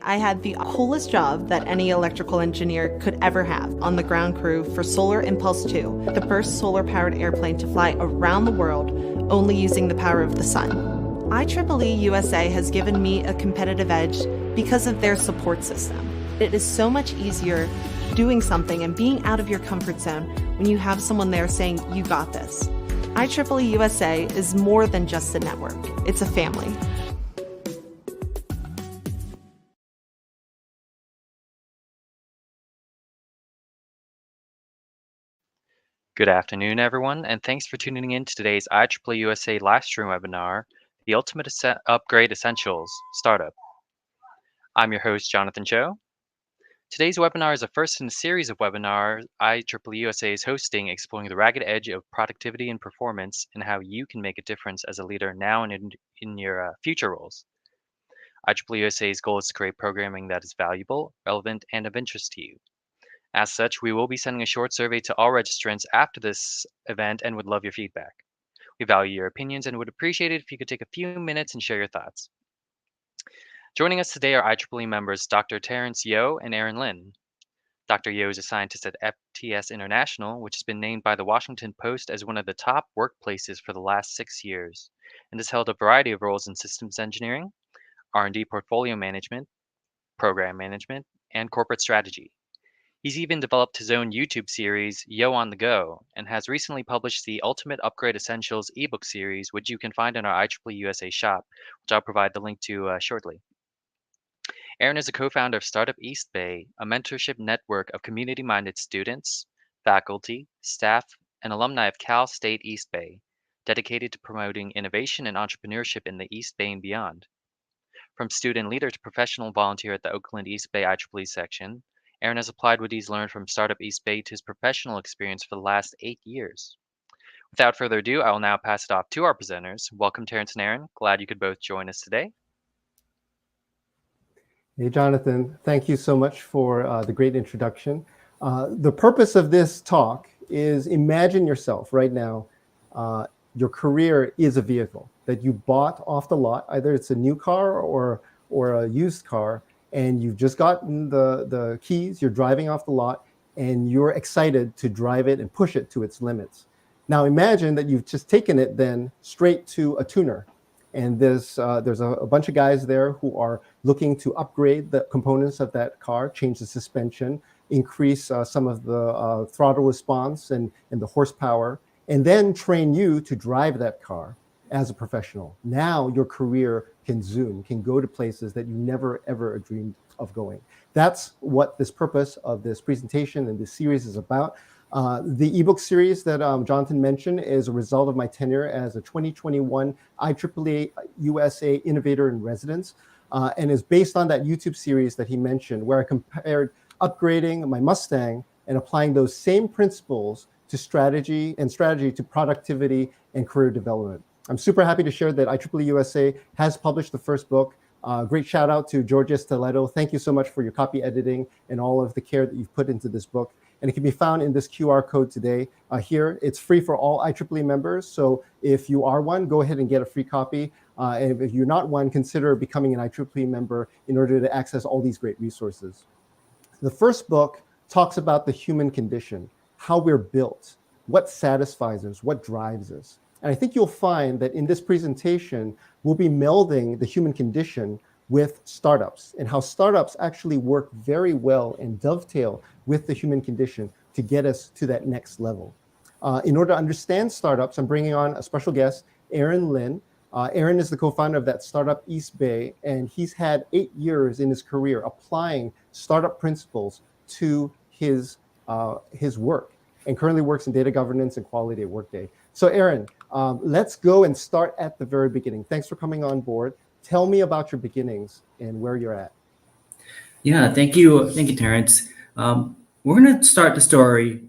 I had the coolest job that any electrical engineer could ever have on the ground crew for Solar Impulse 2, the first solar-powered airplane to fly around the world only using the power of the sun. IEEE-USA has given me a competitive edge because of their support system. It is so much easier doing something and being out of your comfort zone when you have someone there saying, "You got this." IEEE-USA is more than just a network. It's a family. Good afternoon, everyone, and thanks for tuning in to today's IEEE-USA Livestream webinar, The Ultimate Upgrade Essentials Startup. I'm your host, Jonathan Cho. Today's webinar is the first in a series of webinars IEEE-USA is hosting, exploring the ragged edge of productivity and performance and how you can make a difference as a leader now and in your future roles. IEEE-USA's goal is to create programming that is valuable, relevant, and of interest to you. As such, we will be sending a short survey to all registrants after this event and would love your feedback. We value your opinions and would appreciate it if you could take a few minutes and share your thoughts. Joining us today are IEEE members Dr. Terrence Yeo and Aaron Lin. Dr. Yeo is a scientist at FTS International, which has been named by the Washington Post as one of the top workplaces for the last 6 years, and has held a variety of roles in systems engineering, R&D portfolio management, program management, and corporate strategy. He's even developed his own YouTube series, Yo on the Go, and has recently published the Ultimate Upgrade Essentials ebook series, which you can find in our IEEE USA shop, which I'll provide the link to shortly. Aaron is a co-founder of Startup East Bay, a mentorship network of community-minded students, faculty, staff, and alumni of Cal State East Bay, dedicated to promoting innovation and entrepreneurship in the East Bay and beyond. From student leader to professional volunteer at the Oakland East Bay IEEE section, Aaron has applied what he's learned from Startup East Bay to his professional experience for the last 8 years. Without further ado, I will now pass it off to our presenters. Welcome, Terrence and Aaron. Glad you could both join us today. Hey, Jonathan. Thank you so much for the great introduction. The purpose of this talk is imagine yourself right now. Your career is a vehicle that you bought off the lot. Either it's a new car or a used car, and you've just gotten the keys, you're driving off the lot, and you're excited to drive it and push it to its limits. Now imagine that you've just taken it then straight to a tuner. And there's a bunch of guys there who are looking to upgrade the components of that car, change the suspension, increase some of the throttle response and the horsepower, and then train you to drive that car as a professional. Now your career can zoom, can go to places that you never ever dreamed of going. That's what this purpose of this presentation and this series is about. The ebook series that Jonathan mentioned is a result of my tenure as a 2021 IEEE USA Innovator in Residence, and is based on that YouTube series that he mentioned, where I compared upgrading my Mustang and applying those same principles to strategy to productivity and career development. I'm super happy to share that IEEE USA has published the first book. Great shout out to Georgia Stiletto. Thank you so much for your copy editing and all of the care that you've put into this book. And it can be found in this QR code today. Here, it's free for all IEEE members. So if you are one, go ahead and get a free copy. And if you're not one, consider becoming an IEEE member in order to access all these great resources. The first book talks about the human condition, how we're built, what satisfies us, what drives us. And I think you'll find that in this presentation, we'll be melding the human condition with startups and how startups actually work very well and dovetail with the human condition to get us to that next level. In order to understand startups, I'm bringing on a special guest, Aaron Lin. Aaron is the co-founder of that Startup East Bay, and he's had 8 years in his career applying startup principles to his work, and currently works in data governance and quality at Workday. So Aaron, let's go and start at the very beginning. Thanks for coming on board. Tell me about your beginnings and where you're at. Yeah, thank you, Terrence. We're going to start the story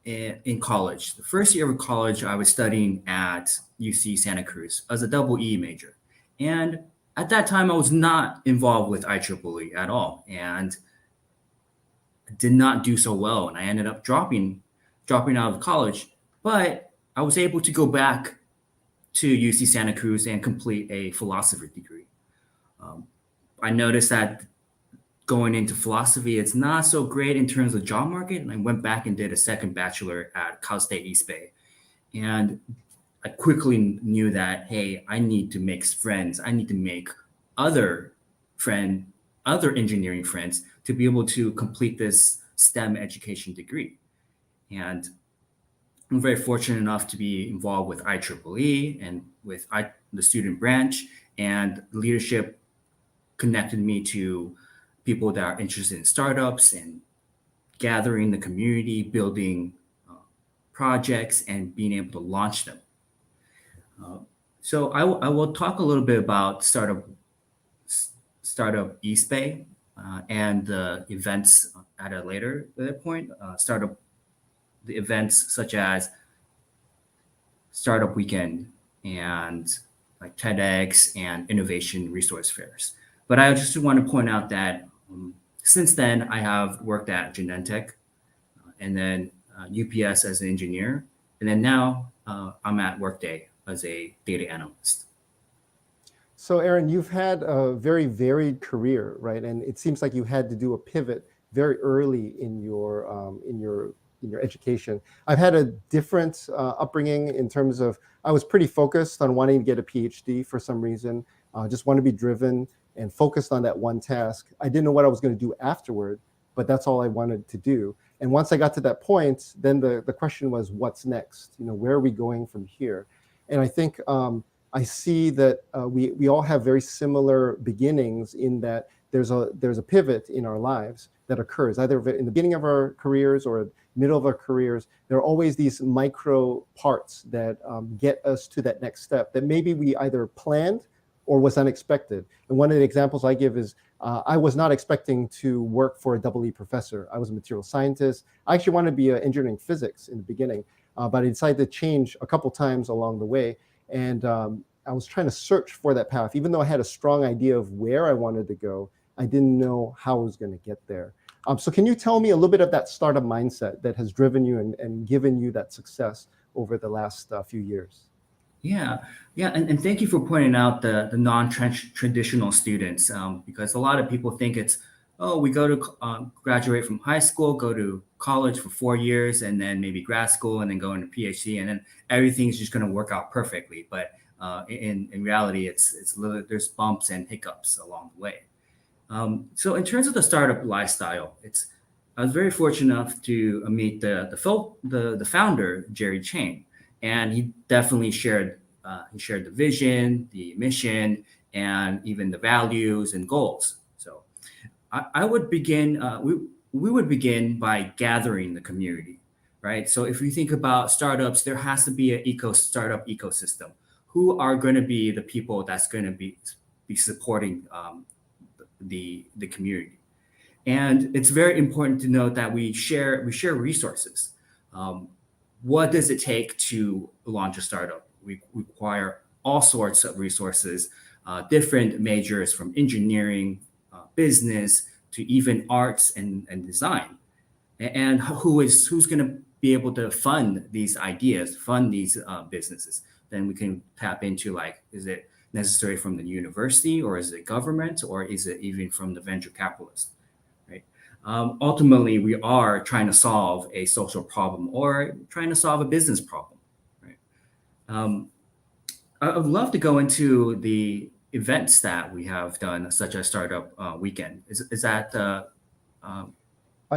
in college. The first year of college, I was studying at UC Santa Cruz as a double E major. And at that time, I was not involved with IEEE at all, and did not do so well. And I ended up dropping out of college. But I was able to go back to UC Santa Cruz and complete a philosophy degree. I noticed that going into philosophy, it's not so great in terms of job market. And I went back and did a second bachelor at Cal State East Bay. And I quickly knew that, hey, I need to make friends. I need to make other engineering friends to be able to complete this STEM education degree. And I'm very fortunate enough to be involved with IEEE and with the student branch, and leadership connected me to people that are interested in startups and gathering the community, building projects, and being able to launch them. So I will talk a little bit about Startup East Bay and the events at a later point. The events such as Startup Weekend and like TEDx and innovation resource fairs. But I just want to point out that since then I have worked at Genentech and then UPS as an engineer, and then now I'm at Workday as a data analyst. So Aaron, you've had a very varied career, right? And it seems like you had to do a pivot very early in your education. I've had a different upbringing in terms of I was pretty focused on wanting to get a PhD for some reason. Just want to be driven and focused on that one task. I didn't know what I was going to do afterward, but that's all I wanted to do. And once I got to that point, then the question was, what's next? Where are we going from here? And I think I see that we all have very similar beginnings in that there's a pivot in our lives that occurs either in the beginning of our careers or middle of our careers. There are always these micro parts that get us to that next step that maybe we either planned or was unexpected. And one of the examples I give is I was not expecting to work for a EE professor. I was a material scientist. I actually wanted to be engineering physics in the beginning, but I decided to change a couple times along the way. And I was trying to search for that path. Even though I had a strong idea of where I wanted to go, I didn't know how I was going to get there. So can you tell me a little bit of that startup mindset that has driven you and given you that success over the last few years? Yeah, and thank you for pointing out the non-traditional students, because a lot of people think it's, we go to graduate from high school, go to college for 4 years, and then maybe grad school, and then go into PhD, and then everything's just going to work out perfectly. But in reality, there's bumps and hiccups along the way. So in terms of the startup lifestyle, I was very fortunate enough to meet the founder, Jerry Chang, and he definitely shared the vision, the mission, and even the values and goals. So I would begin. We would begin by gathering the community, right? So if you think about startups, there has to be a startup ecosystem. Who are going to be the people that's going to be supporting the community? And it's very important to note that we share resources. What does it take to launch a startup? We require all sorts of resources, different majors from engineering, business, to even arts and design. And who's going to be able to fund these ideas, fund these businesses? Then we can tap into, like, is it necessary from the university, or is it government, or is it even from the venture capitalist? Ultimately, we are trying to solve a social problem or trying to solve a business problem, right? I would love to go into the events that we have done, such as Startup Weekend. Is that?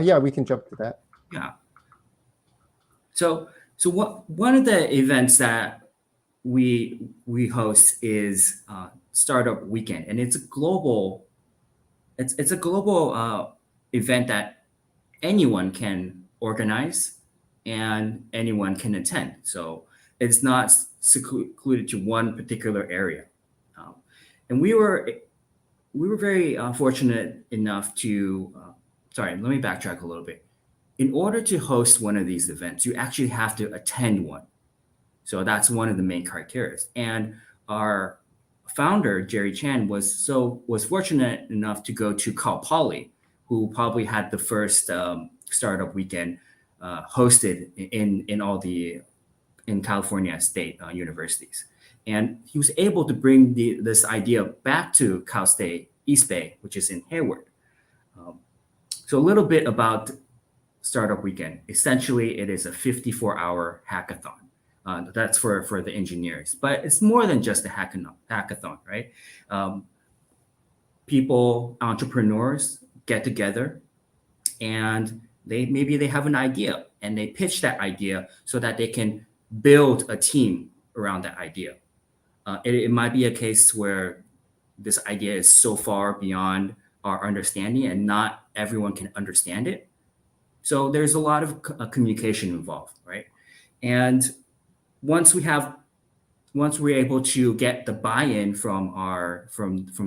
Yeah, we can jump to that. Yeah. So one of the events that we host is Startup Weekend, and it's a global. It's a global event that anyone can organize and anyone can attend. So it's not secluded to one particular area. And we were very fortunate enough to, let me backtrack a little bit. In order to host one of these events, you actually have to attend one. So that's one of the main criteria. And our founder, Jerry Chan, was fortunate enough to go to Cal Poly, who probably had the first Startup Weekend hosted in California state universities. And he was able to bring this idea back to Cal State East Bay, which is in Hayward. So a little bit about Startup Weekend. Essentially, it is a 54-hour hackathon. That's for the engineers, but it's more than just a hackathon, right? People, entrepreneurs get together and maybe they have an idea and they pitch that idea so that they can build a team around that idea. It might be a case where this idea is so far beyond our understanding and not everyone can understand it. So there's a lot of communication involved, right? And once we're able to get the buy-in from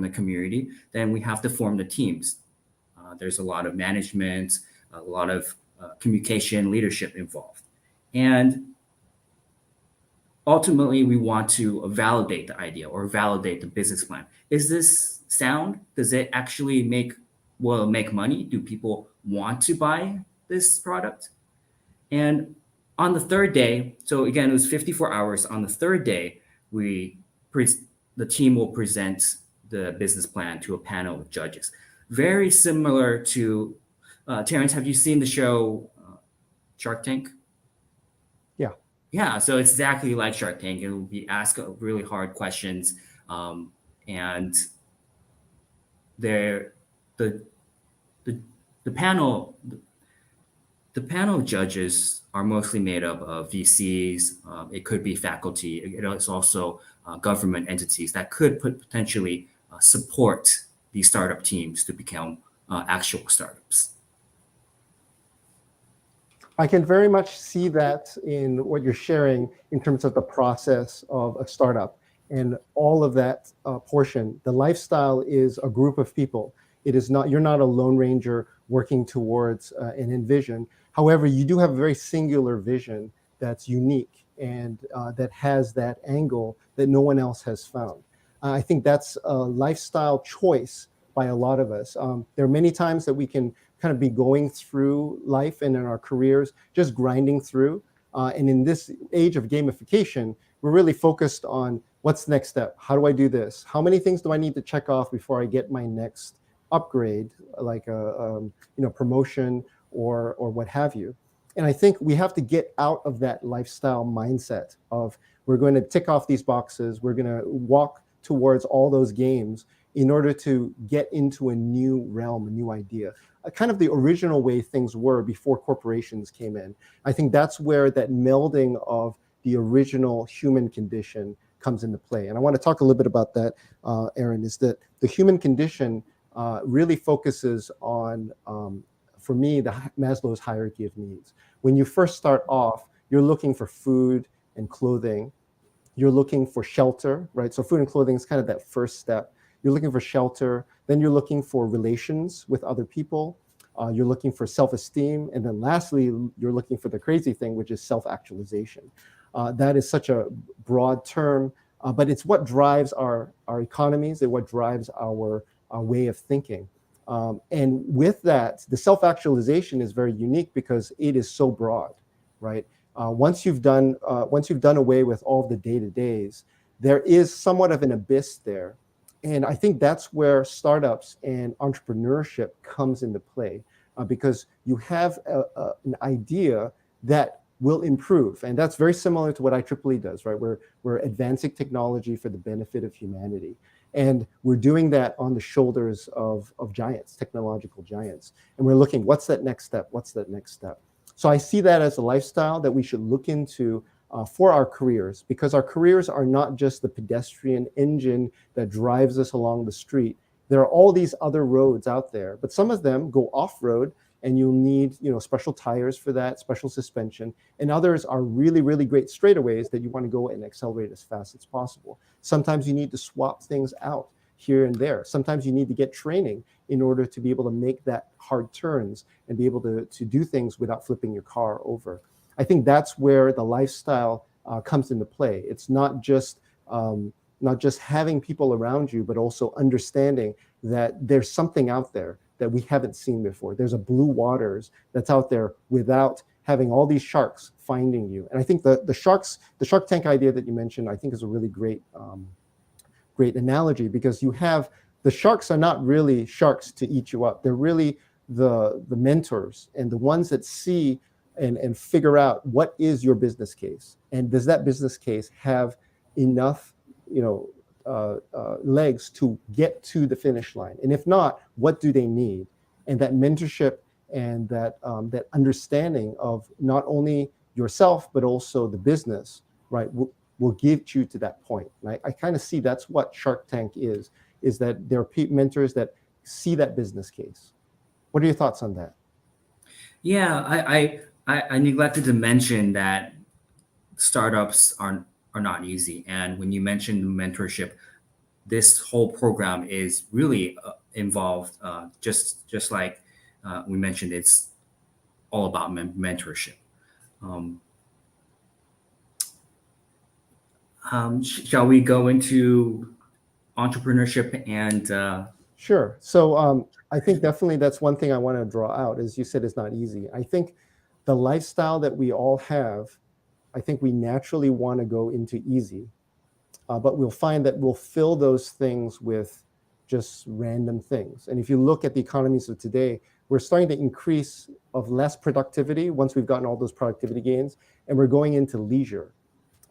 the community, then we have to form the teams. There's a lot of management, a lot of communication, leadership involved. And ultimately, we want to validate the idea or validate the business plan. Is this sound? Does it actually make money? Do people want to buy this product? And on the third day, so again, it was 54 hours. On the third day, the team will present the business plan to a panel of judges. Very similar to, Terrence, have you seen the show Shark Tank? Yeah. Yeah, so it's exactly like Shark Tank. It will be asked really hard questions, and the panel of judges are mostly made up of VCs. It could be faculty. It is also government entities that could potentially support these startup teams to become actual startups. I can very much see that in what you're sharing in terms of the process of a startup and all of that portion. The lifestyle is a group of people. It is not, you're not a lone ranger working towards an envision. However, you do have a very singular vision that's unique and that has that angle that no one else has found. I think that's a lifestyle choice by a lot of us. There are many times that we can kind of be going through life and in our careers, just grinding through. And in this age of gamification, we're really focused on what's the next step? How do I do this? How many things do I need to check off before I get my next upgrade, like a promotion or what have you? And I think we have to get out of that lifestyle mindset of we're going to tick off these boxes, we're going to walk towards all those games in order to get into a new realm, a new idea. Kind of the original way things were before corporations came in. I think that's where that melding of the original human condition comes into play. And I want to talk a little bit about that, Aaron, is that the human condition really focuses on, for me, the Maslow's hierarchy of needs. When you first start off, you're looking for food and clothing. You're looking for shelter, right? So food and clothing is kind of that first step. You're looking for shelter. Then you're looking for relations with other people. You're looking for self-esteem. And then lastly, you're looking for the crazy thing, which is self-actualization. That is such a broad term, but it's what drives our economies and what drives our way of thinking. And with that, the self-actualization is very unique because it is so broad, right? Once you've done away with all of the day-to-days, there is somewhat of an abyss there. And I think that's where startups and entrepreneurship comes into play, because you have an idea that will improve. And that's very similar to what IEEE does, right? We're advancing technology for the benefit of humanity. And we're doing that on the shoulders of giants, technological giants. And we're looking, what's that next step? What's that next step? So I see that as a lifestyle that we should look into for our careers, because our careers are not just the pedestrian engine that drives us along the street. There are all these other roads out there, but some of them go off-road and you'll need special tires for that, special suspension, and others are really, really great straightaways that you want to go and accelerate as fast as possible. Sometimes you need to swap things out here and there. Sometimes you need to get training in order to be able to make that hard turns and be able to do things without flipping your car over. I think that's where the lifestyle comes into play. It's not just having people around you, but also understanding that there's something out there that we haven't seen before. There's a blue waters that's out there without having all these sharks finding you. And I think the Shark Tank idea that you mentioned, I think is a really great analogy, because you have the sharks are not really sharks to eat you up. They're really the mentors and the ones that see and figure out what is your business case, and does that business case have enough, legs to get to the finish line, and if not, what do they need? And that mentorship and that understanding of not only yourself but also the business, right, will get you to that point. And I kind of see that's what Shark Tank is that there are mentors that see that business case. What are your thoughts on that? Yeah, I neglected to mention that startups are not easy. And when you mentioned mentorship, this whole program is really involved. Just like we mentioned, it's all about mentorship. Shall we go into entrepreneurship and? Sure. So I think definitely that's one thing I want to draw out. As you said, it's not easy. I think the lifestyle that we all have, I think we naturally want to go into easy, but we'll find that we'll fill those things with just random things. And if you look at the economies of today, we're starting to increase of less productivity once we've gotten all those productivity gains, and we're going into leisure.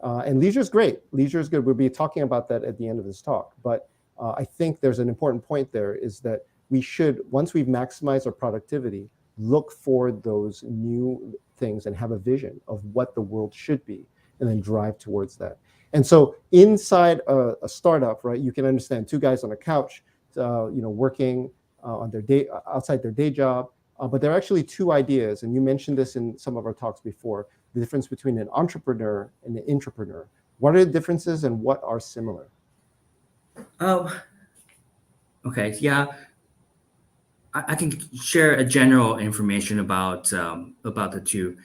And leisure is great. Leisure is good. We'll be talking about that at the end of this talk. But I think there's an important point there, is that we should, once we've maximized our productivity, look for those new things and have a vision of what the world should be, and then drive towards that. And so inside a startup, right, you can understand two guys on a couch, working on their day, outside their day job, but there are actually two ideas, and you mentioned this in some of our talks before, the difference between an entrepreneur and an intrapreneur. What are the differences and what are similar? Oh, okay. Yeah, I can share a general information about the two.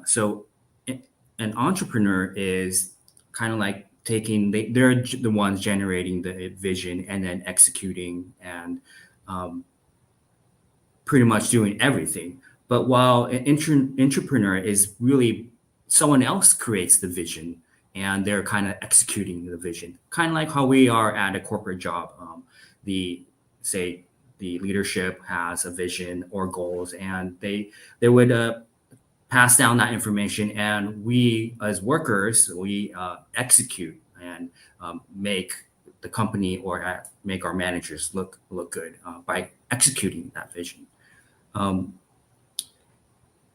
So an entrepreneur is kind of like they're the ones generating the vision and then executing and pretty much doing everything. But while an intrapreneur is really someone else creates the vision and they're kind of executing the vision, kind of like how we are at a corporate job. The leadership has a vision or goals, and they would pass down that information, and we as workers, we execute and make the company or make our managers look good by executing that vision.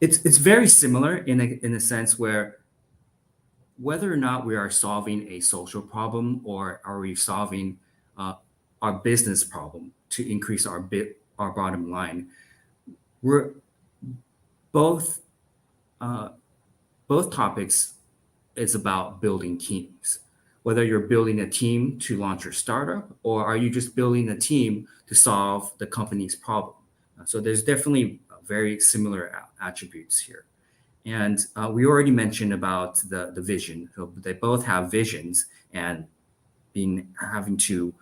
It's very similar in a sense where whether or not we are solving a social problem or are we solving our business problem to increase our bottom line, we're both topics is about building teams. Whether you're building a team to launch your startup or are you just building a team to solve the company's problem. So there's definitely very similar attributes here. And we already mentioned about the vision. So they both have visions and having to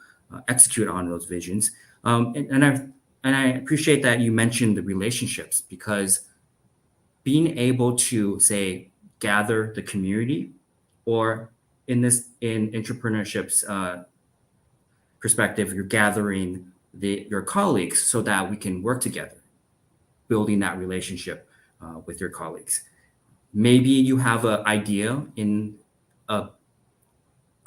execute on those visions. And I appreciate that you mentioned the relationships, because being able to, say, gather the community, or in entrepreneurship's perspective, you're gathering your colleagues so that we can work together, building that relationship with your colleagues. Maybe you have an idea in a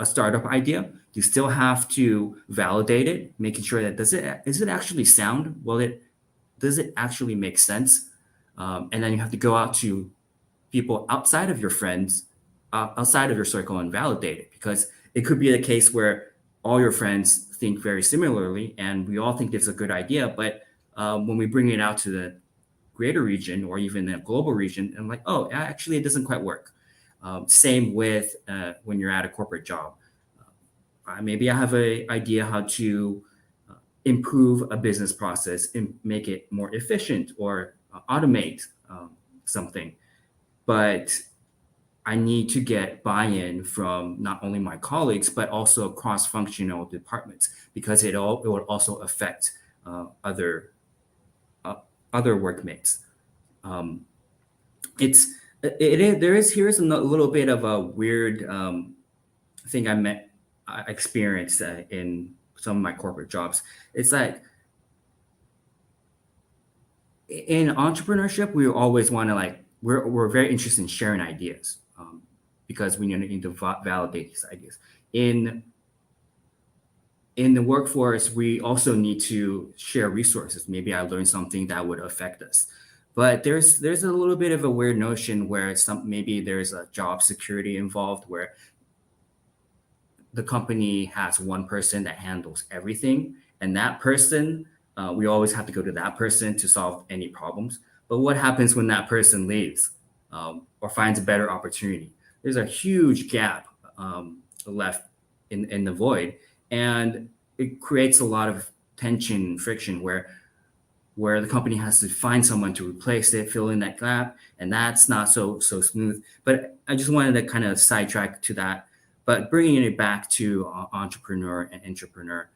startup idea. You still have to validate it, making sure that is it actually sound? Does it actually make sense? And then you have to go out to people outside of your friends, outside of your circle, and validate it, because it could be the case where all your friends think very similarly and we all think it's a good idea, but when we bring it out to the greater region or even the global region, and like, oh, actually it doesn't quite work. Same with when you're at a corporate job. Maybe I have an idea how to improve a business process and make it more efficient or automate something, but I need to get buy-in from not only my colleagues but also cross-functional departments, because it will also affect other workmates. Here's a little bit of a weird thing I experienced in some of my corporate jobs. It's like in entrepreneurship, we always want to like we're very interested in sharing ideas because we need to validate these ideas. In the workforce, we also need to share resources. Maybe I learned something that would affect us. But there's a little bit of a weird notion where maybe there's a job security involved where the company has one person that handles everything, and that person, we always have to go to that person to solve any problems. But what happens when that person leaves or finds a better opportunity? There's a huge gap left in the void, and it creates a lot of tension and friction where the company has to find someone to replace it, fill in that gap, and that's not so smooth. But I just wanted to kind of sidetrack to that. But bringing it back to entrepreneur and intrapreneur,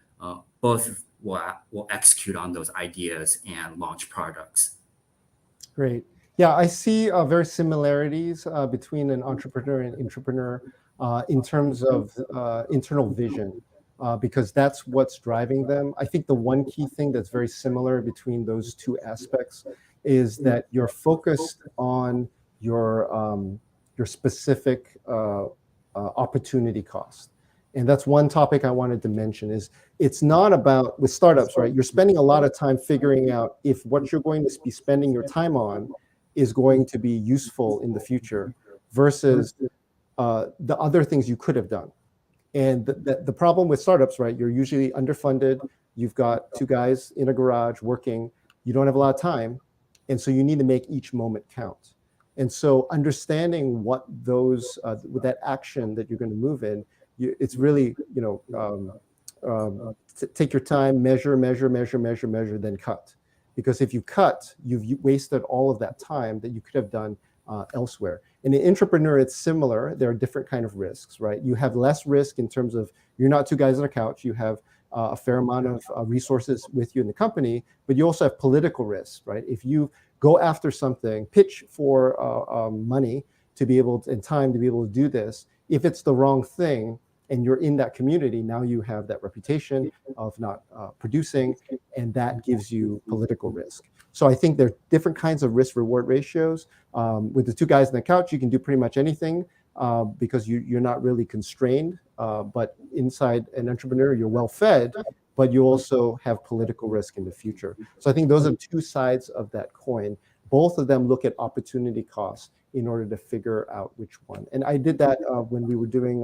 both will execute on those ideas and launch products. Great. Yeah, I see very similarities between an entrepreneur and intrapreneur in terms of internal vision. Because that's what's driving them. I think the one key thing that's very similar between those two aspects is that you're focused on your specific opportunity cost. And that's one topic I wanted to mention is it's not about, with startups, right? You're spending a lot of time figuring out if what you're going to be spending your time on is going to be useful in the future versus the other things you could have done. And the problem with startups, right? You're usually underfunded. You've got two guys in a garage working. You don't have a lot of time. And so you need to make each moment count. And so understanding what those, with that action that you're going to move in, it's really, take your time, measure, then cut. Because if you cut, you've wasted all of that time that you could have done elsewhere. In an intrapreneur, it's similar. There are different kind of risks, right? You have less risk in terms of you're not two guys on a couch. You have a fair amount of resources with you in the company, but you also have political risks, right? If you go after something, pitch for money to be able to, and time to be able to do this, if it's the wrong thing and you're in that community, now you have that reputation of not producing, and that gives you political risk. So I think there are different kinds of risk-reward ratios. With the two guys on the couch, you can do pretty much anything because you're not really constrained. But inside an entrepreneur, you're well-fed, but you also have political risk in the future. So I think those are two sides of that coin. Both of them look at opportunity costs in order to figure out which one. And I did that when we were doing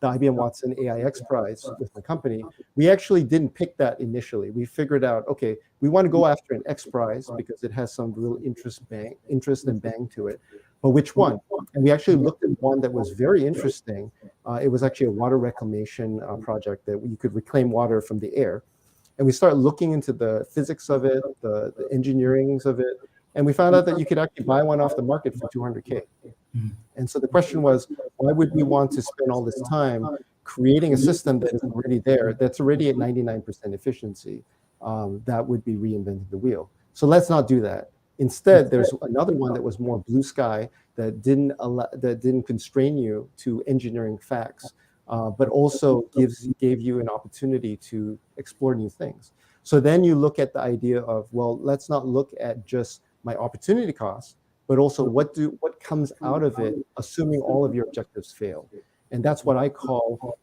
the IBM Watson AIX Prize with the company. We actually didn't pick that initially. We figured out, okay, we want to go after an X Prize because it has some real interest and bang to it. But which one? And we actually looked at one that was very interesting. It was actually a water reclamation project that you could reclaim water from the air. And we started looking into the physics of it, the engineerings of it. And we found out that you could actually buy one off the market for $200K. And so the question was, why would we want to spend all this time creating a system that is already there, that's already at 99% efficiency? That would be reinventing the wheel. So let's not do that. Instead, there's another one that was more blue sky that didn't constrain you to engineering facts, but also gave you an opportunity to explore new things. So then you look at the idea of, well, let's not look at just my opportunity costs, but also what comes out of it, assuming all of your objectives fail. And that's what I call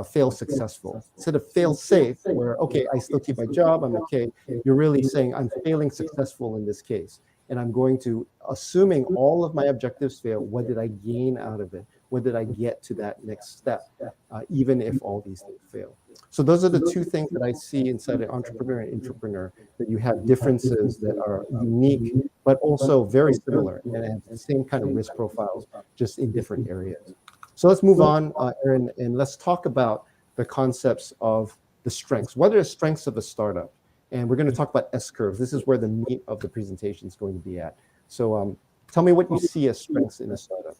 fail successful. Instead of fail safe, where, okay, I still keep my job, I'm okay, you're really saying I'm failing successful in this case. And I'm going to, assuming all of my objectives fail, what did I gain out of it? What did I get to that next step, even if all these things fail? So those are the two things that I see inside an entrepreneur and intrapreneur, that you have differences that are unique, but also very similar and have the same kind of risk profiles, just in different areas. So let's move on, Aaron, and let's talk about the concepts of the strengths. What are the strengths of a startup? And we're going to talk about S-curves. This is where the meat of the presentation is going to be at. So tell me what you see as strengths in a startup.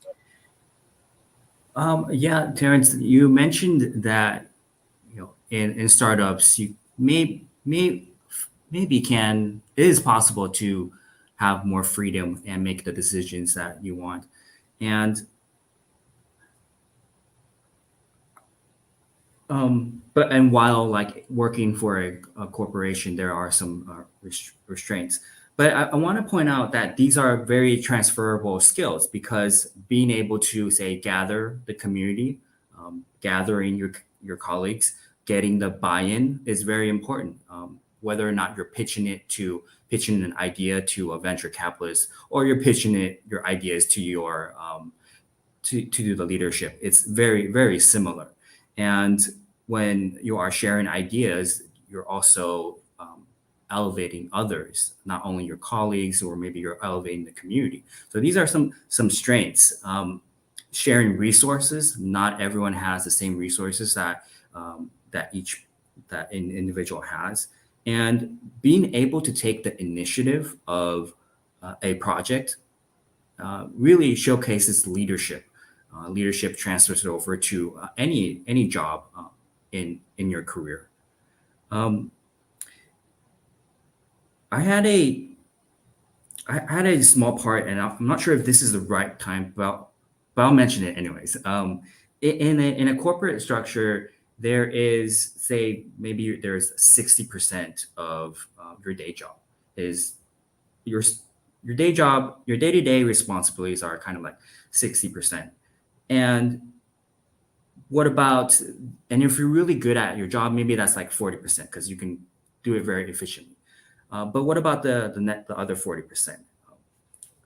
Yeah, Terrence, you mentioned that in startups, you maybe it is possible to have more freedom and make the decisions that you want. And But and while like working for a corporation, there are some restraints. But I want to point out that these are very transferable skills, because being able to say gather the community, gathering your colleagues, getting the buy-in is very important. Whether or not you're pitching an idea to a venture capitalist, or you're pitching your ideas to your to do the leadership, it's very, very similar. And when you are sharing ideas, you're also elevating others, not only your colleagues, or maybe you're elevating the community. So these are some strengths. Sharing resources. Not everyone has the same resources that an individual has, and being able to take the initiative of a project really showcases leadership. Leadership transfers over to any job in your career. I had a small part, and I'm not sure if this is the right time, but I'll mention it anyways. In a corporate structure, there is, say, maybe there's 60% of your day job is your day job, your day-to-day responsibilities are kind of like 60%. And what about, and if you're really good at your job, maybe that's like 40%, because you can do it very efficiently. But what about the other 40%?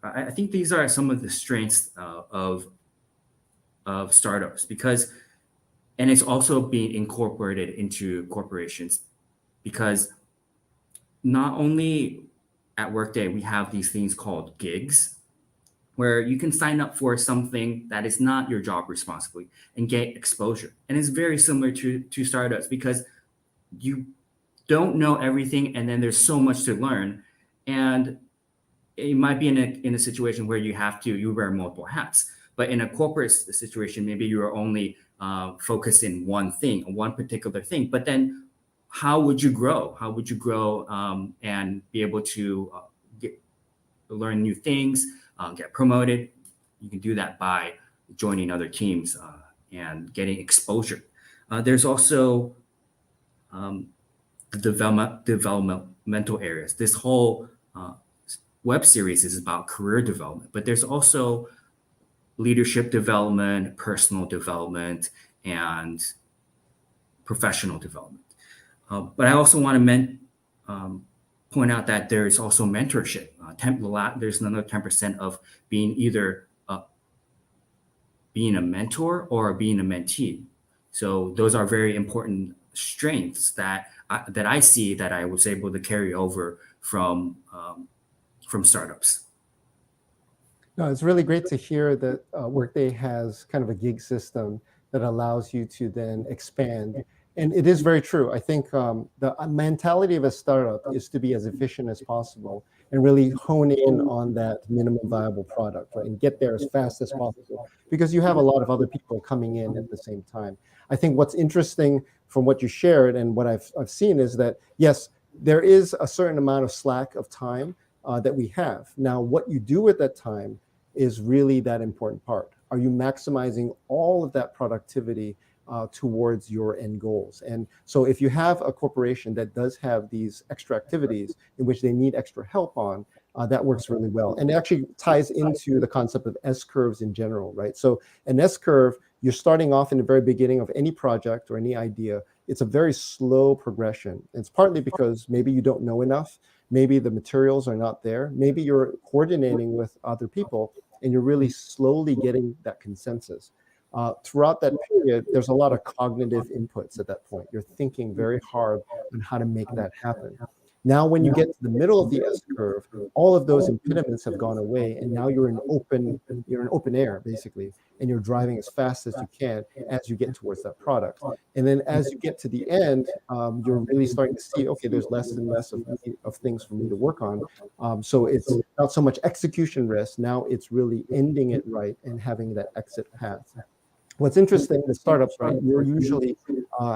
I think these are some of the strengths of startups, because, and it's also being incorporated into corporations, because not only at Workday we have these things called gigs, where you can sign up for something that is not your job responsibility and get exposure. And it's very similar to startups, because you don't know everything, and then there's so much to learn. And it might be in a situation where you wear multiple hats. But in a corporate situation, maybe you're only focused in one thing, one particular thing. But then how would you grow? How would you grow and be able to learn new things, get promoted? You can do that by joining other teams and getting exposure. There's also the developmental areas. This whole web series is about career development, but there's also leadership development, personal development, and professional development. But I also want to point out that there is also mentorship. There's another 10% of being either being a mentor or being a mentee. So those are very important strengths that I see that I was able to carry over from startups. No, it's really great to hear that Workday has kind of a gig system that allows you to then expand. And it is very true. I think the mentality of a startup is to be as efficient as possible and really hone in on that minimum viable product, right? And get there as fast as possible, because you have a lot of other people coming in at the same time. I think what's interesting from what you shared and what I've seen is that, yes, there is a certain amount of slack of time that we have. Now, what you do with that time is really that important part. Are you maximizing all of that productivity towards your end goals? And so if you have a corporation that does have these extra activities in which they need extra help on, that works really well. And it actually ties into the concept of S-curves in general, right? So an S-curve, you're starting off in the very beginning of any project or any idea. It's a very slow progression. It's partly because maybe you don't know enough. Maybe the materials are not there. Maybe you're coordinating with other people and you're really slowly getting that consensus. Throughout that period, there's a lot of cognitive inputs at that point. You're thinking very hard on how to make that happen. Now, when you get to the middle of the S-curve, all of those impediments have gone away, and now you're in open air, basically, and you're driving as fast as you can as you get towards that product. And then as you get to the end, you're really starting to see, okay, there's less and less of things for me to work on. So it's not so much execution risk. Now it's really ending it right and having that exit path. What's interesting in startups, right? You're usually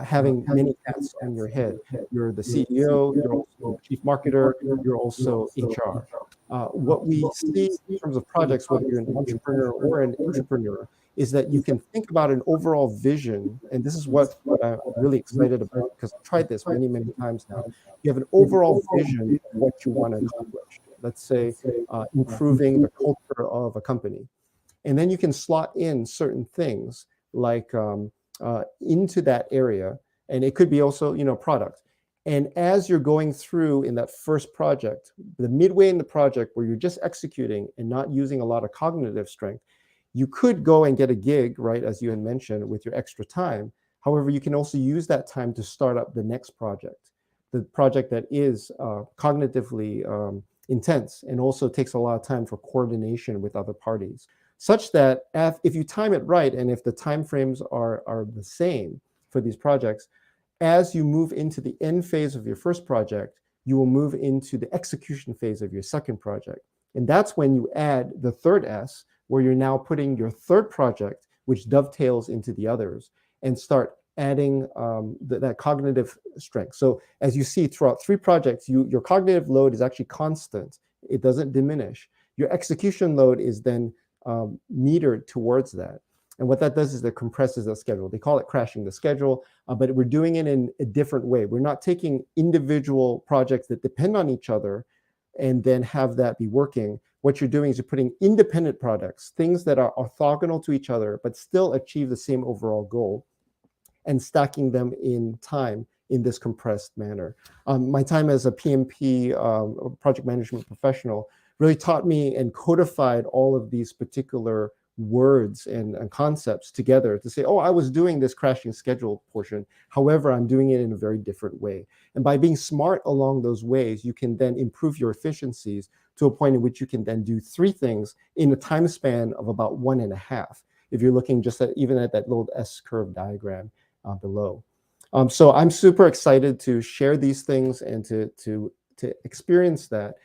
having many hats on your head. You're the CEO, you're also chief marketer, you're also HR. What we see in terms of projects, whether you're an entrepreneur or an intrapreneur, is that you can think about an overall vision, and this is what I'm really excited about, because I've tried this many, many times now. You have an overall vision of what you want to accomplish. Let's say improving the culture of a company. And then you can slot in certain things like into that area, and it could be also, product. And as you're going through in that first project, the midway in the project where you're just executing and not using a lot of cognitive strength, you could go and get a gig, right, as you had mentioned, with your extra time. However, you can also use that time to start up the next project, the project that is cognitively intense and also takes a lot of time for coordination with other parties, such that if you time it right and if the timeframes are the same for these projects, as you move into the end phase of your first project, you will move into the execution phase of your second project. And that's when you add the third S, where you're now putting your third project, which dovetails into the others, and start adding that cognitive strength. So as you see throughout 3 projects, your cognitive load is actually constant. It doesn't diminish. Your execution load is then metered towards that. And what that does is it compresses the schedule. They call it crashing the schedule, but we're doing it in a different way. We're not taking individual projects that depend on each other and then have that be working. What you're doing is you're putting independent products, things that are orthogonal to each other, but still achieve the same overall goal, and stacking them in time in this compressed manner. My time as a PMP, project management professional, really taught me and codified all of these particular words and concepts together to say, oh, I was doing this crashing schedule portion. However, I'm doing it in a very different way. And by being smart along those ways, you can then improve your efficiencies to a point in which you can then do 3 things in a time span of about 1.5, if you're looking just at even at that little S-curve diagram below. So I'm super excited to share these things and to experience that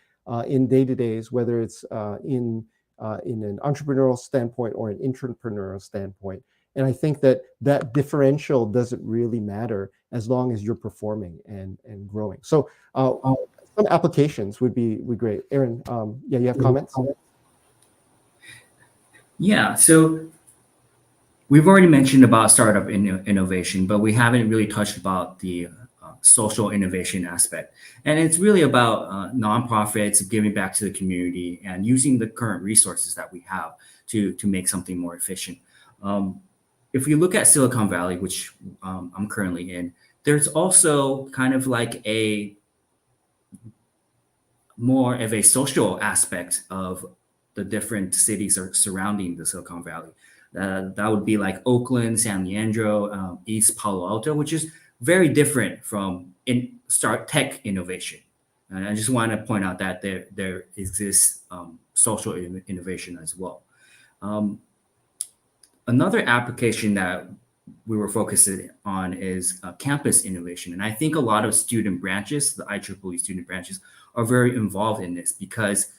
in day-to-days, whether it's in an entrepreneurial standpoint or an intrapreneurial standpoint. And I think that differential doesn't really matter as long as you're performing and growing. So some applications would be great. Aaron, yeah, you have comments? Yeah, so we've already mentioned about startup innovation, but we haven't really touched about the social innovation aspect. And it's really about nonprofits giving back to the community and using the current resources that we have to make something more efficient. If we look at Silicon Valley, which I'm currently in, there's also kind of like a more of a social aspect of the different cities surrounding the Silicon Valley. That would be like Oakland, San Leandro, East Palo Alto, which is very different from tech innovation. And I just want to point out that there exists social innovation as well. Another application that we were focusing on is campus innovation. And I think a lot of student branches, the IEEE student branches, are very involved in this because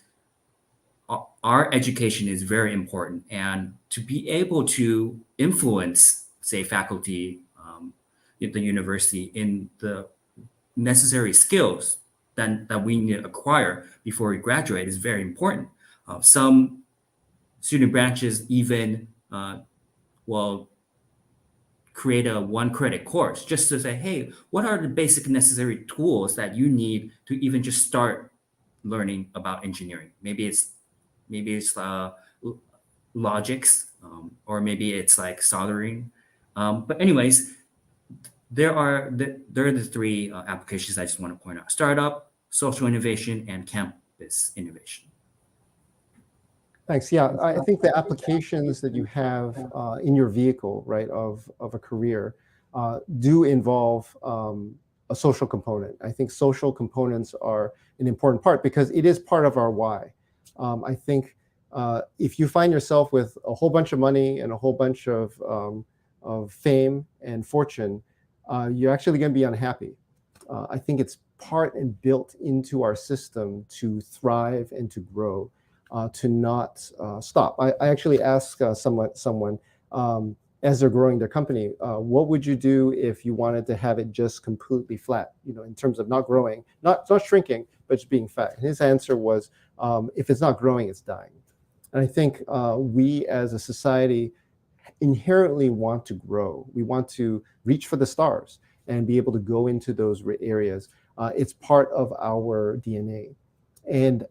our education is very important. And to be able to influence, say, faculty at the university in the necessary skills that we need to acquire before we graduate is very important. Some student branches even will create a 1-credit course just to say, hey, what are the basic necessary tools that you need to even just start learning about engineering? Maybe it's logics, or maybe it's like soldering. But anyways, there are the 3 applications I just want to point out: startup, social innovation, and campus innovation. Thanks. Yeah, I think the applications that you have in your vehicle, right, of a career do involve a social component. I think social components are an important part because it is part of our why. I think if you find yourself with a whole bunch of money and a whole bunch of fame and fortune, you're actually going to be unhappy. I think it's part and built into our system to thrive and to grow, to not stop. I actually asked someone, as they're growing their company, what would you do if you wanted to have it just completely flat, in terms of not growing, not shrinking, but just being fat? And his answer was, if it's not growing, it's dying. And I think we as a society inherently want to grow. We want to reach for the stars and be able to go into those areas. It's part of our DNA. And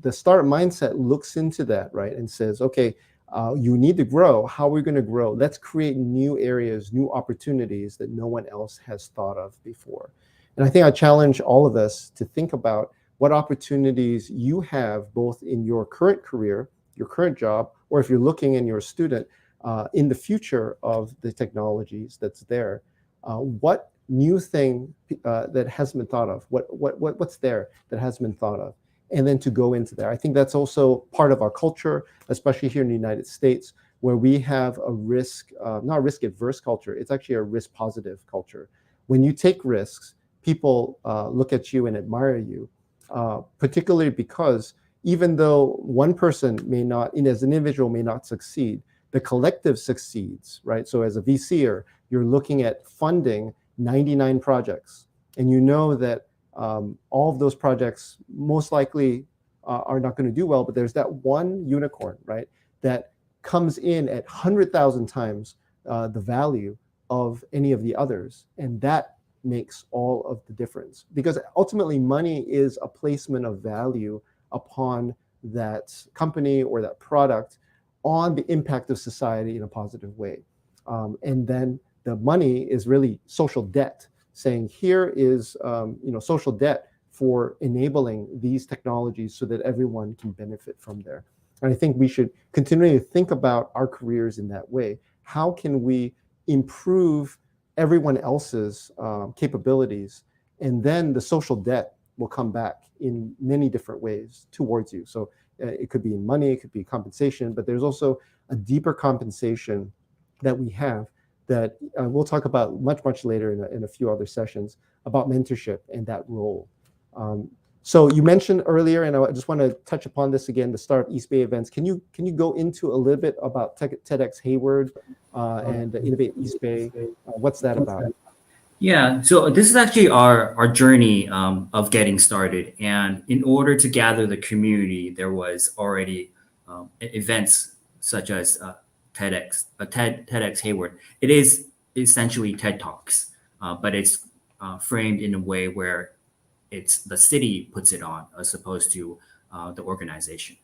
the startup mindset looks into that, right, and says, okay, you need to grow. How are we going to grow? Let's create new areas, new opportunities that no one else has thought of before. And I think I challenge all of us to think about what opportunities you have, both in your current career, your current job, or if you're looking and you're a student, in the future of the technologies that's there. What new thing that hasn't been thought of? What's there that hasn't been thought of? And then to go into there. I think that's also part of our culture, especially here in the United States, where we have a risk, not a risk-averse culture, it's actually a risk-positive culture. When you take risks, people look at you and admire you, particularly because even though one person may not, as an individual, may not succeed, the collective succeeds, right? So as a VCer, you're looking at funding 99 projects, and you know that all of those projects most likely are not going to do well, but there's that one unicorn, right, that comes in at 100,000 times the value of any of the others, and that makes all of the difference, because ultimately money is a placement of value upon that company or that product on the impact of society in a positive way. And then the money is really social debt, saying here is social debt for enabling these technologies so that everyone can benefit from there. And I think we should continually think about our careers in that way. How can we improve everyone else's capabilities? And then the social debt will come back in many different ways towards you. So it could be in money, it could be compensation, but there's also a deeper compensation that we have that we'll talk about much later in a few other sessions about mentorship and that role. So you mentioned earlier, and I just want to touch upon this again, the Startup East Bay events. Can you go into a little bit about TEDx Hayward and the Innovate East Bay? What's that about? Yeah, so this is actually our journey of getting started. And in order to gather the community, there was already events such as TEDx Hayward. It is essentially TED Talks, but it's framed in a way where it's the city puts it on as opposed to the organization.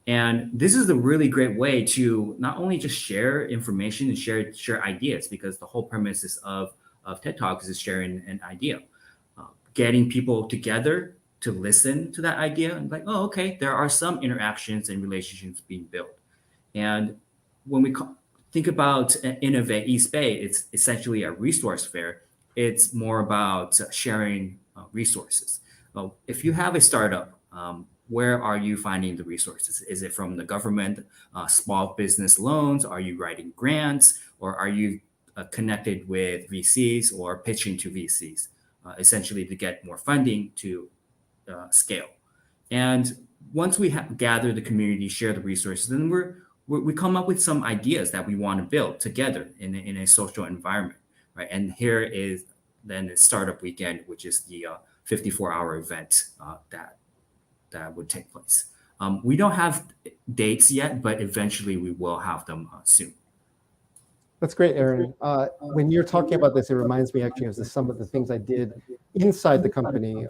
And this is a really great way to not only just share information and share ideas, because the whole premise is of TED Talks is sharing an idea, getting people together to listen to that idea and like, oh, okay, there are some interactions and relationships being built. And when we think about Innovate East Bay, it's essentially a resource fair. It's more about sharing resources. Well, if you have a startup, where are you finding the resources? Is it from the government, small business loans? Are you writing grants, or are you connected with VCs or pitching to VCs, essentially to get more funding to scale? And once we gather the community, share the resources, then we come up with some ideas that we want to build together in a social environment, right? And here is then the startup weekend, which is the 54-hour event that would take place. We don't have dates yet, but eventually we will have them soon. That's great, Aaron. When you're talking about this, it reminds me actually of some of the things I did inside the company,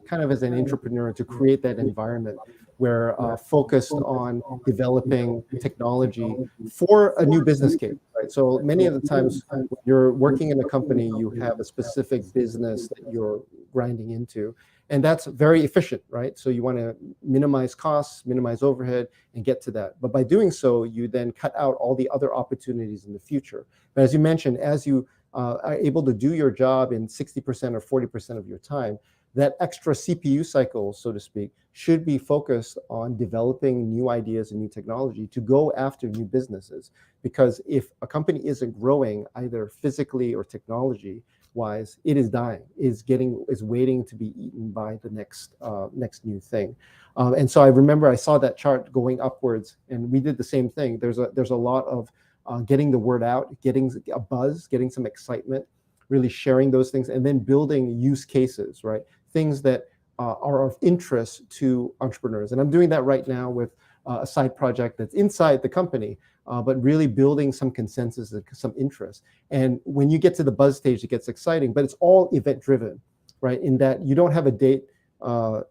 kind of as an entrepreneur, to create that environment where focused on developing technology for a new business case, right? So many of the times when you're working in a company, you have a specific business that you're grinding into, and that's very efficient, right? So you want to minimize costs, minimize overhead, and get to that. But by doing so, you then cut out all the other opportunities in the future. But as you mentioned, as you are able to do your job in 60% or 40% of your time, that extra CPU cycle, so to speak, should be focused on developing new ideas and new technology to go after new businesses. Because if a company isn't growing, either physically or technology-wise, it is dying, is waiting to be eaten by the next new thing. And so I remember I saw that chart going upwards, and we did the same thing. There's a lot of getting the word out, getting a buzz, getting some excitement, really sharing those things, and then building use cases, right? Things that are of interest to entrepreneurs. And I'm doing that right now with a side project that's inside the company, but really building some consensus and some interest. And when you get to the buzz stage, it gets exciting, but it's all event driven, right? In that you don't have a date.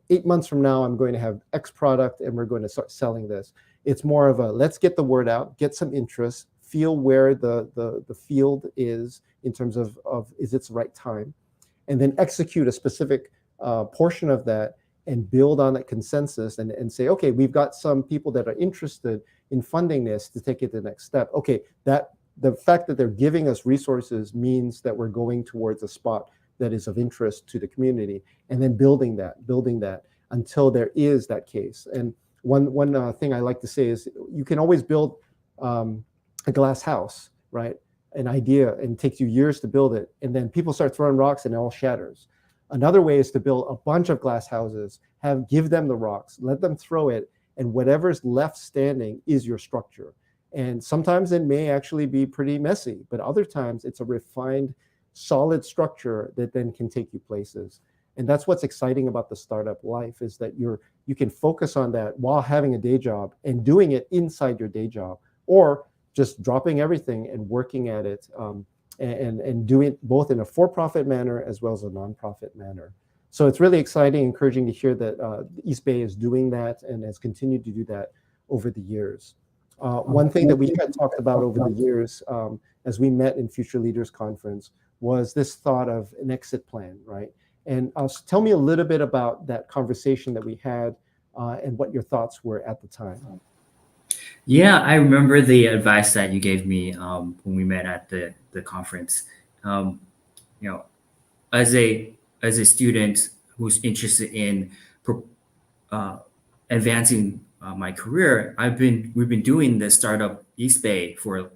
8 months from now, I'm going to have X product and we're going to start selling this. It's more of a, let's get the word out, get some interest, feel where the field is in terms of is it the right time, and then execute a specific portion of that and build on that consensus and say, okay, we've got some people that are interested in funding this to take it to the next step. Okay, that the fact that they're giving us resources means that we're going towards a spot that is of interest to the community, and then building that until there is that case. And one thing I like to say is you can always build a glass house, right? An idea, and it takes you years to build it, and then people start throwing rocks and it all shatters. Another way is to build a bunch of glass houses, give them the rocks, let them throw it, and whatever's left standing is your structure. And sometimes it may actually be pretty messy, but other times it's a refined, solid structure that then can take you places. And that's what's exciting about the startup life, is that you can focus on that while having a day job and doing it inside your day job, or just dropping everything and working at it, and doing it both in a for-profit manner as well as a non-profit manner. So it's really exciting, encouraging to hear that East Bay is doing that and has continued to do that over the years. One thing that we had talked about over the years as we met in Future Leaders Conference was this thought of an exit plan, right? And tell me a little bit about that conversation that we had and what your thoughts were at the time. Yeah, I remember the advice that you gave me when we met at the conference. You know, as a student who's interested in advancing my career, we've been doing this startup East Bay for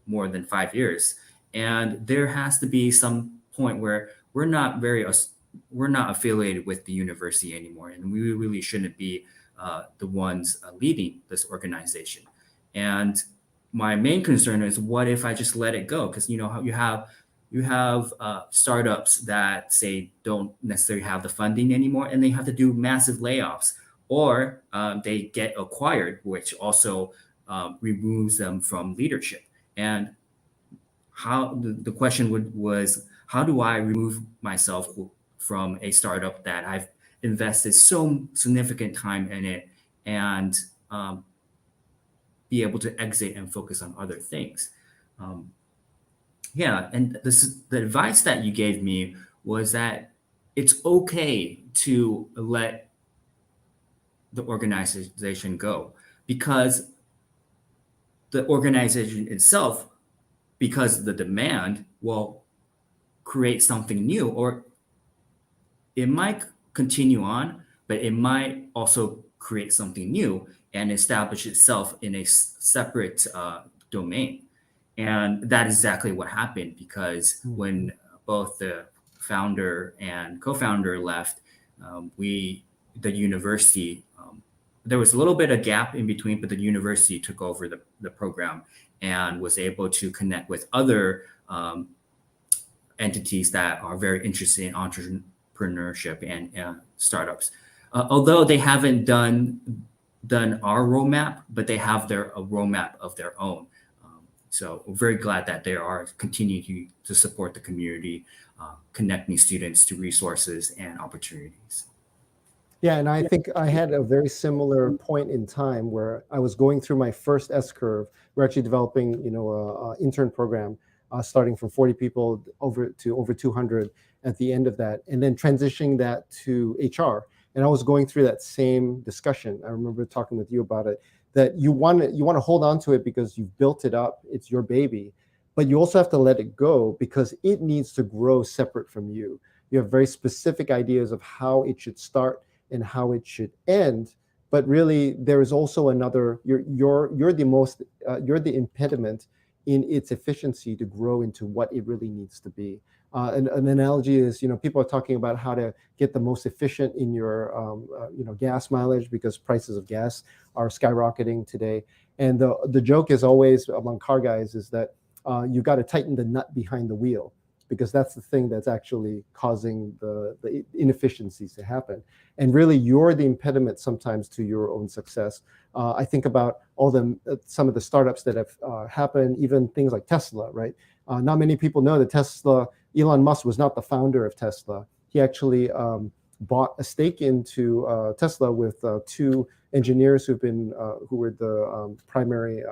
more than 5 years, and there has to be some point where we're not affiliated with the university anymore, and we really shouldn't be the ones leading this organization. And my main concern is, what if I just let it go? Because you know how you have startups that say don't necessarily have the funding anymore, and they have to do massive layoffs, or they get acquired, which also removes them from leadership. And how the question was, how do I remove myself from a startup that I've invested so significant time in it, and be able to exit and focus on other things? Yeah, and the advice that you gave me was that it's okay to let the organization go, because the organization itself, because the demand will create something new, or it might continue on, but it might also create something new and establish itself in a separate domain. And that is exactly what happened, because when both the founder and co-founder left, the university, there was a little bit of gap in between, but the university took over the program and was able to connect with other entities that are very interested in entrepreneurship and startups. Although they haven't done our roadmap, but they have a roadmap of their own. So we're very glad that they are continuing to support the community, connecting students to resources and opportunities. Yeah, and I think I had a very similar point in time where I was going through my first S-curve. We're actually developing, an intern program, starting from 40 people over 200 at the end of that, and then transitioning that to HR. And I was going through that same discussion. I remember talking with you about it, that you want to hold on to it because you've built it up, it's your baby, but you also have to let it go because it needs to grow separate from you. You have very specific ideas of how it should start and how it should end, but really there is also another. You're the impediment in its efficiency to grow into what it really needs to be. An analogy is, people are talking about how to get the most efficient in your, gas mileage, because prices of gas are skyrocketing today. And the joke is always among car guys is that you got to tighten the nut behind the wheel, because that's the thing that's actually causing the inefficiencies to happen. And really, you're the impediment sometimes to your own success. I think about some of the startups that have happened, even things like Tesla, right? Not many people know that Elon Musk was not the founder of Tesla. He actually bought a stake into Tesla with two engineers who were the primary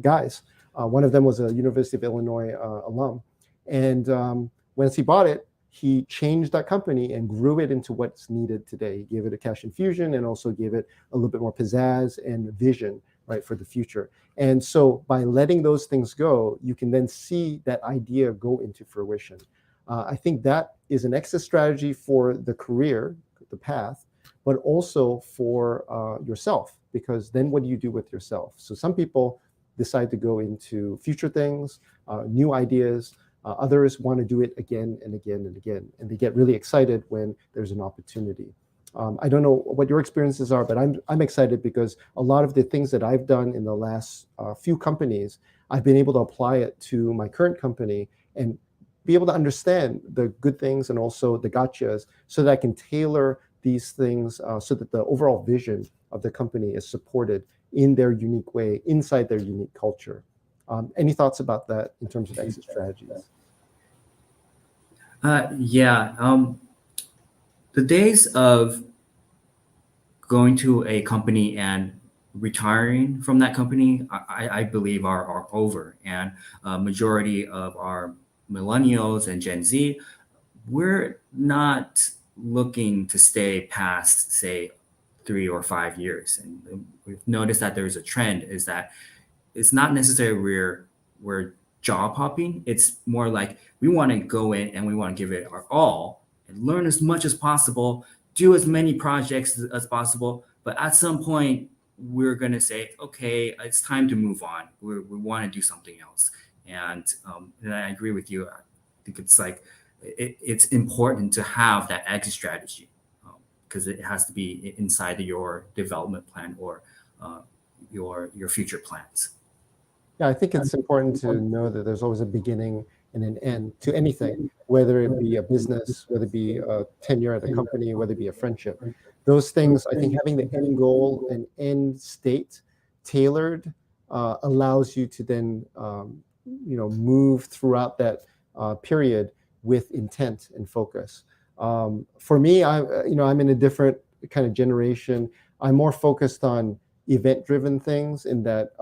guys. One of them was a University of Illinois alum. And once he bought it, he changed that company and grew it into what's needed today. He gave it a cash infusion and also gave it a little bit more pizzazz and vision, right, for the future. And so by letting those things go, you can then see that idea go into fruition. I think that is an exit strategy for the career, the path, but also for yourself, because then what do you do with yourself? So some people decide to go into future things, new ideas. Others want to do it again and again and again, and they get really excited when there's an opportunity. I don't know what your experiences are, but I'm excited because a lot of the things that I've done in the last few companies, I've been able to apply it to my current company and be able to understand the good things and also the gotchas, so that I can tailor these things so that the overall vision of the company is supported in their unique way, inside their unique culture. Any thoughts about that in terms of exit strategies? The days of going to a company and retiring from that company, I believe are over. And majority of our millennials and Gen Z, we're not looking to stay past, say, 3 or 5 years. And we've noticed that there's a trend is that it's not necessarily we're job hopping. It's more like we want to go in and we want to give it our all and learn as much as possible, do as many projects as possible. But at some point, we're going to say, okay, it's time to move on. We want to do something else. And I agree with you. I think it's like it's important to have that exit strategy, because it has to be inside of your development plan or your future plans. Yeah, I think it's important to know that there's always a beginning and an end to anything, whether it be a business, whether it be a tenure at a company, whether it be a friendship. Those things, I think having the end goal and end state tailored allows you to then move throughout that period with intent and focus. For me, I'm in a different kind of generation. I'm more focused on event-driven things, in that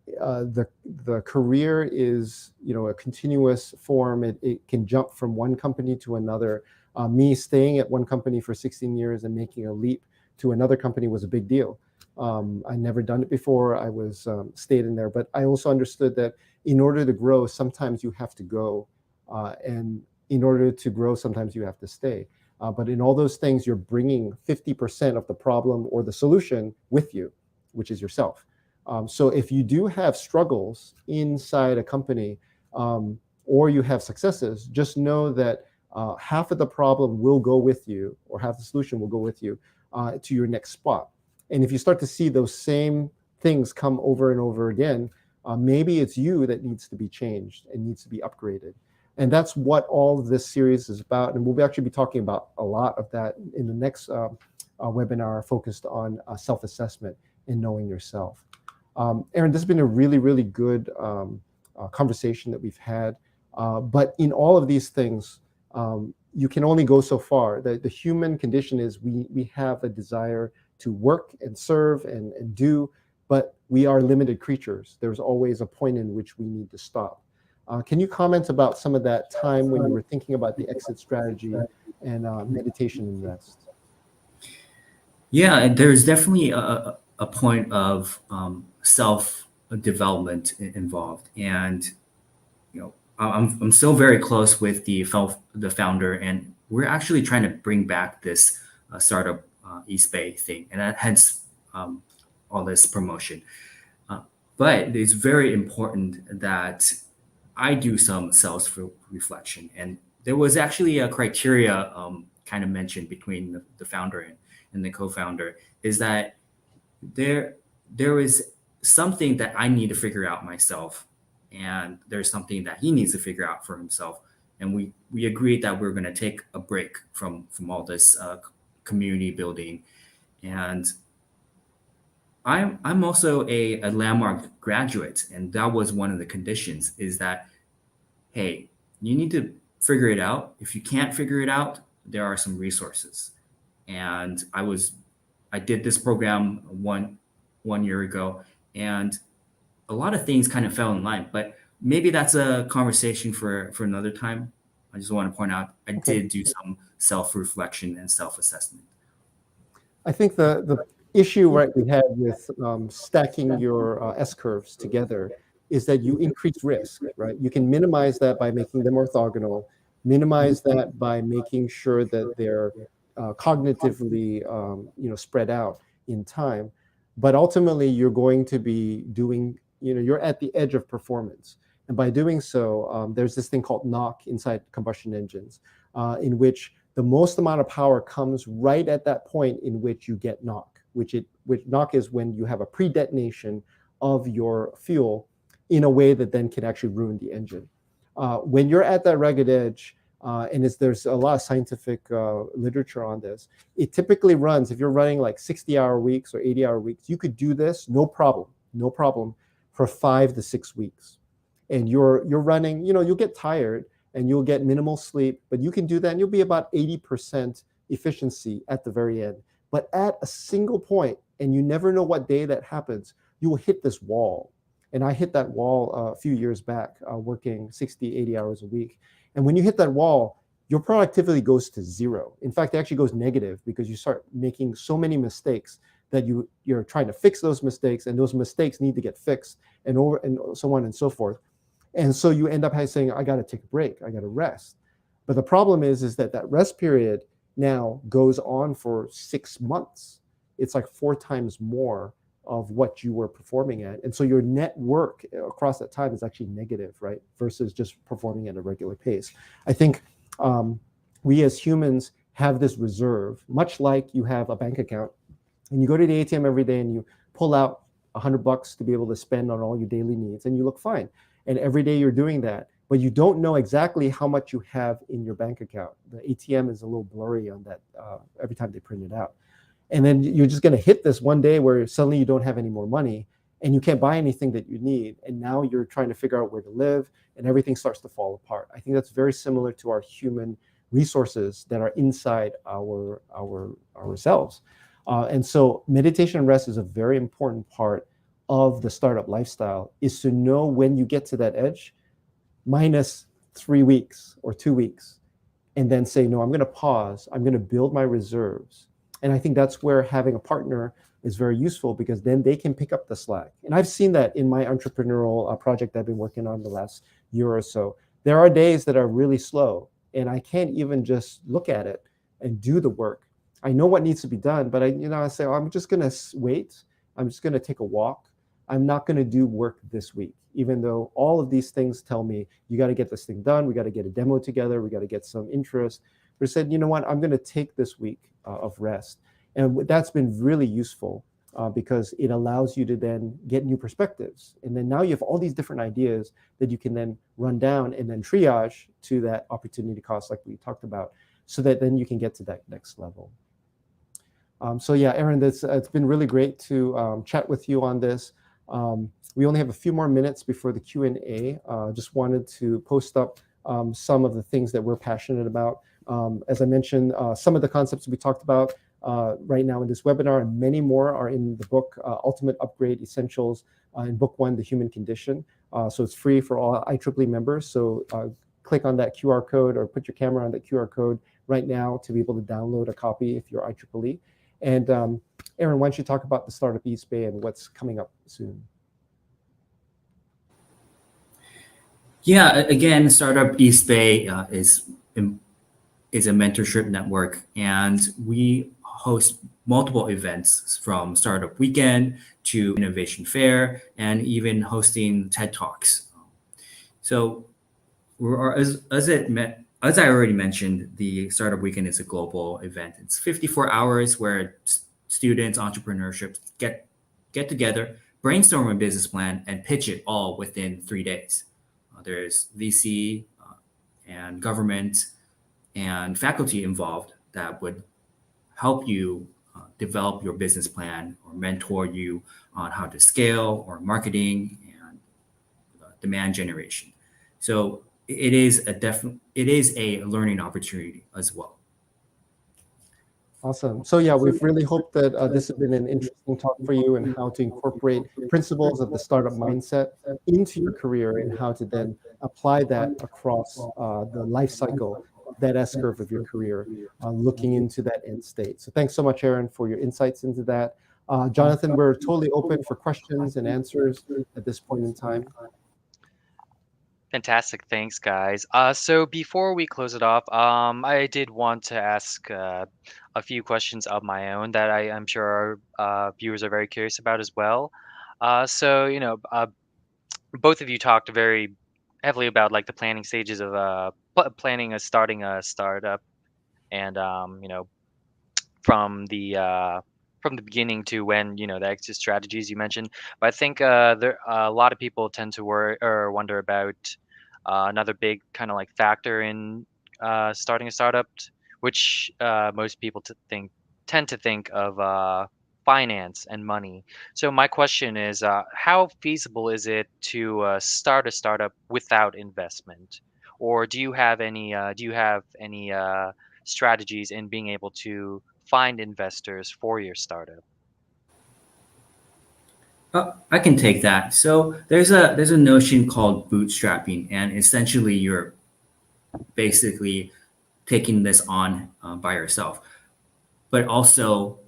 the career is a continuous form. It can jump from one company to another. Me staying at one company for 16 years and making a leap to another company was a big deal. I never done it before. I was stayed in there, but I also understood that in order to grow, sometimes you have to go, and in order to grow, sometimes you have to stay. But in all those things, you're bringing 50% of the problem or the solution with you, which is yourself. So if you do have struggles inside a company, or you have successes, just know that half of the problem will go with you, or half the solution will go with you to your next spot. And if you start to see those same things come over and over again, maybe it's you that needs to be changed and needs to be upgraded. And that's what all of this series is about. And we'll actually be talking about a lot of that in the next webinar, focused on self-assessment and knowing yourself. Aaron, this has been a really, really good conversation that we've had. But in all of these things, you can only go so far. The human condition is we have a desire to work and serve and do, but we are limited creatures. There's always a point in which we need to stop. Can you comment about some of that time when you were thinking about the exit strategy and meditation and rest? Yeah, there's definitely a point of self-development involved, and I'm still very close with the founder, and we're actually trying to bring back this startup East Bay thing, and hence all this promotion. But it's very important that I do some self-reflection, and there was actually a criteria kind of mentioned between the founder and the co-founder, is that there is something that I need to figure out myself, and there's something that he needs to figure out for himself. And we agreed that we're going to take a break from all this community building. And I'm also a Landmark graduate, and that was one of the conditions, is that, hey, you need to figure it out. If you can't figure it out, there are some resources. And I did this program one year ago, and a lot of things kind of fell in line, but maybe that's a conversation for another time. I just want to point out I did do some self-reflection and self-assessment. I think the issue we had with stacking your S-curves together is that you increase risk, right? You can minimize that by making them orthogonal, minimize that by making sure that they're cognitively spread out in time. But ultimately, you're going to be doing, you're at the edge of performance. And by doing so, there's this thing called knock inside combustion engines, in which the most amount of power comes right at that point in which you get knock, which knock is when you have a pre-detonation of your fuel in a way that then can actually ruin the engine. When you're at that rugged edge, and there's a lot of scientific literature on this, it typically runs, if you're running like 60-hour weeks or 80-hour weeks, you could do this no problem for 5 to 6 weeks. And you're running, you'll get tired and you'll get minimal sleep, but you can do that and you'll be about 80% efficiency at the very end. But at a single point, and you never know what day that happens, you will hit this wall. And I hit that wall a few years back, working 60, 80 hours a week. And when you hit that wall, your productivity goes to zero. In fact, it actually goes negative because you start making so many mistakes that you're trying to fix those mistakes, and those mistakes need to get fixed, and so on and so forth. And so you end up saying, I got to take a break, I got to rest. But the problem is that rest period now goes on for 6 months. It's like 4 times more of what you were performing at. And so your net work across that time is actually negative, right? Versus just performing at a regular pace. I think we as humans have this reserve, much like you have a bank account and you go to the ATM every day and you pull out $100 to be able to spend on all your daily needs and you look fine. And every day you're doing that, but you don't know exactly how much you have in your bank account. The ATM is a little blurry on that every time they print it out. And then you're just going to hit this one day where suddenly you don't have any more money and you can't buy anything that you need. And now you're trying to figure out where to live and everything starts to fall apart. I think that's very similar to our human resources that are inside ourselves. And so meditation and rest is a very important part of the startup lifestyle, is to know when you get to that edge, minus 3 weeks or 2 weeks, and then say, no, I'm going to pause. I'm going to build my reserves. And I think that's where having a partner is very useful, because then they can pick up the slack. And I've seen that in my entrepreneurial project I've been working on the last year or so. There are days that are really slow, and I can't even just look at it and do the work. I know what needs to be done, but I say, oh, I'm just going to wait. I'm just going to take a walk. I'm not going to do work this week, even though all of these things tell me you got to get this thing done. We got to get a demo together. We got to get some interest. But I said, you know what? I'm going to take this week of rest. And that's been really useful because it allows you to then get new perspectives. And then now you have all these different ideas that you can then run down and then triage to that opportunity cost like we talked about, so that then you can get to that next level. So yeah, Aaron, it's been really great to chat with you on this. We only have a few more minutes before the Q&A. Just wanted to post up some of the things that we're passionate about. As I mentioned, some of the concepts we talked about right now in this webinar, and many more are in the book, Ultimate Upgrade Essentials, in book 1, The Human Condition. So it's free for all IEEE members. So click on that QR code or put your camera on that QR code right now to be able to download a copy if you're IEEE. And Aaron, why don't you talk about the Startup East Bay and what's coming up soon? Yeah, again, Startup East Bay is a mentorship network, and we host multiple events from Startup Weekend to Innovation Fair, and even hosting TED Talks. So, as I already mentioned, the Startup Weekend is a global event. It's 54 hours where students, entrepreneurship get together, brainstorm a business plan, and pitch it all within 3 days. There's VC and government and faculty involved that would help you develop your business plan or mentor you on how to scale or marketing and demand generation. So it is a learning opportunity as well. Awesome. So yeah, we've really hoped that this has been an interesting talk for you and how to incorporate principles of the startup mindset into your career and how to then apply that across the life cycle, that S curve of your career, looking into that end state. So thanks so much, Aaron, for your insights into that. Jonathan, we're totally open for questions and answers at this point in time. Fantastic. Thanks, guys. So before we close it off, I did want to ask a few questions of my own that I'm sure our viewers are very curious about as well. So, both of you talked very heavily about like the planning stages of starting a startup, and from the beginning to when the exit strategies you mentioned. But I think there a lot of people tend to worry or wonder about another big kind of like factor in starting a startup, which most people tend to think of finance and money. So my question is, how feasible is it to start a startup without investment, or do you have any strategies in being able to find investors for your startup? I can take that. So there's a notion called bootstrapping, and essentially you're basically taking this on by yourself, but also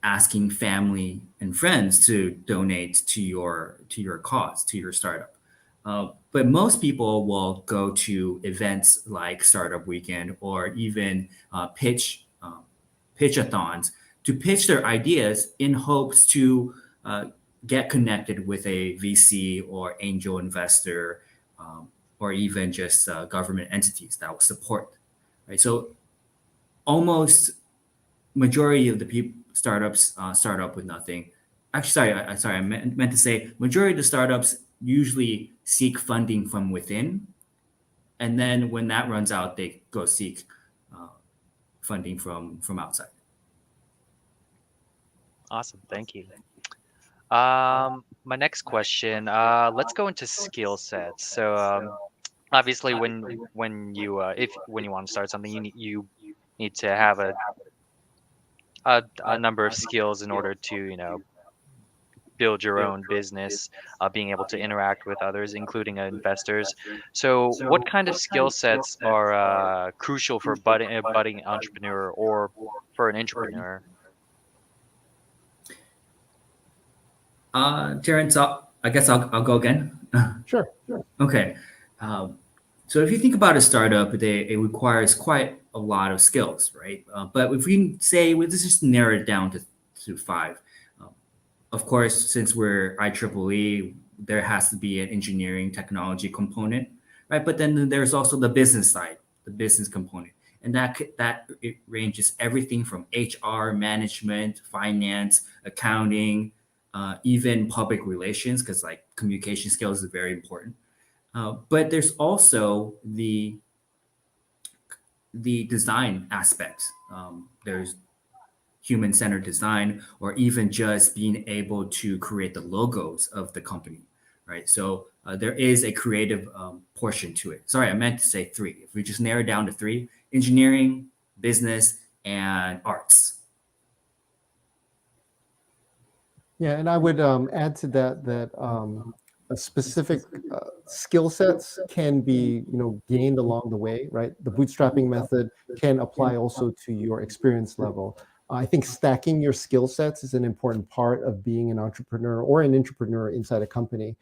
asking family and friends to donate to your cause, to your startup. But most people will go to events like Startup Weekend or even pitch-a-thons to pitch their ideas in hopes to get connected with a VC or angel investor, or even just government entities that will support. Right. So almost majority of the startups start up with nothing. Actually, sorry, I meant to say majority of the startups usually seek funding from within, and then when that runs out, they go seek funding from outside. Awesome, thank you. My next question, let's go into skill sets. So obviously, when you want to start something, you need to have a number of skills in order to build your own business, being able to interact with others, including investors. So, what kind of skill sets are crucial for a budding entrepreneur or for an entrepreneur? Terrence, I guess I'll go again. Sure. Okay. So if you think about a startup, it requires quite a lot of skills, right? But if we say, let's just narrow it down to five. Of course, since we're IEEE, there has to be an engineering technology component, right? But then there's also the business side, the business component. And it ranges everything from HR, management, finance, accounting, even public relations, because like communication skills is very important. But there's also the design aspects. There's human-centered design, or even just being able to create the logos of the company, right? So there is a creative portion to it. Sorry, I meant to say three. If we just narrow down to three: engineering, business, and arts. Yeah, and I would add to that a specific skill sets can be gained along the way, right? The bootstrapping method can apply also to your experience level. I think stacking your skill sets is an important part of being an entrepreneur or an entrepreneur inside a company.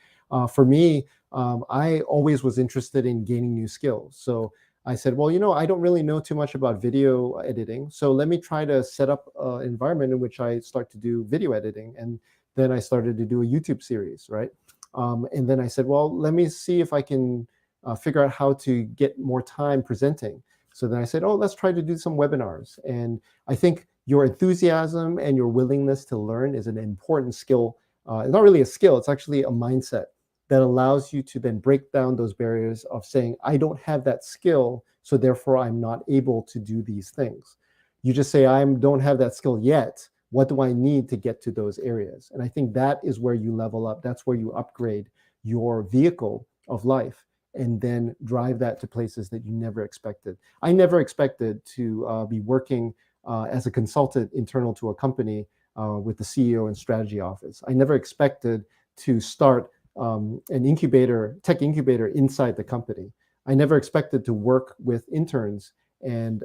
For me, I always was interested in gaining new skills. So I said, well, I don't really know too much about video editing. So let me try to set up an environment in which I start to do video editing. And then I started to do a YouTube series, right? And then I said, well, let me see if I can figure out how to get more time presenting. So then I said, oh, let's try to do some webinars. And I think your enthusiasm and your willingness to learn is an important skill. It's not really a skill, it's actually a mindset that allows you to then break down those barriers of saying, I don't have that skill, so therefore I'm not able to do these things. You just say, I don't have that skill yet. What do I need to get to those areas? And I think that is where you level up. That's where you upgrade your vehicle of life and then drive that to places that you never expected. I never expected to be working as a consultant internal to a company with the CEO and strategy office. I never expected to start an incubator, tech incubator inside the company. I never expected to work with interns and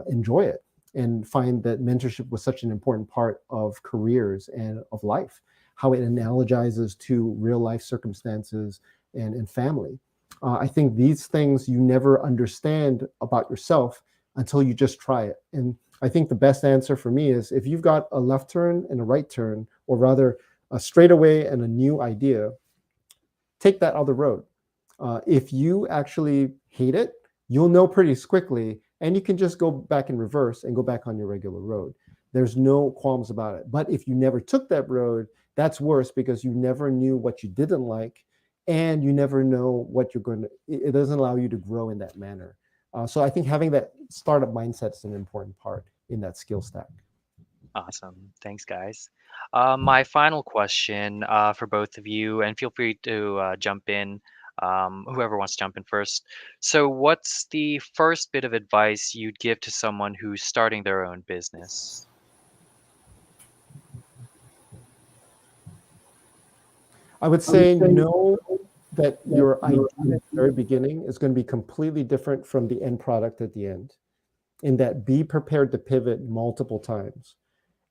enjoy it and find that mentorship was such an important part of careers and of life, how it analogizes to real life circumstances and family. I think these things you never understand about yourself until you just try it. And I think the best answer for me is if you've got a left turn and a right turn, or rather a straightaway and a new idea, take that other road. If you actually hate it, you'll know pretty quickly, and you can just go back in reverse and go back on your regular road. There's no qualms about it. But if you never took that road, that's worse because you never knew what you didn't like, and you never know what you're going to, it doesn't allow you to grow in that manner. So I think having that startup mindset is an important part in that skill stack. Awesome. Thanks, guys. My final question for both of you, and feel free to jump in, whoever wants to jump in first. So, what's the first bit of advice you'd give to someone who's starting their own business? I would say know that your idea at the very beginning is going to be completely different from the end product at the end. In that, be prepared to pivot multiple times.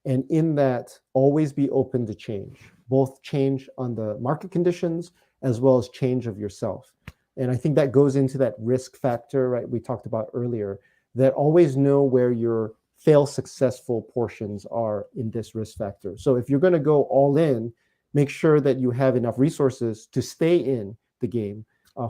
And in that, always be open to change, both change on the market conditions as well as change of yourself. And I think that goes into that risk factor, right? We talked about earlier, that always know where your fail successful portions are in this risk factor. So if you're going to go all in, make sure that you have enough resources to stay in the game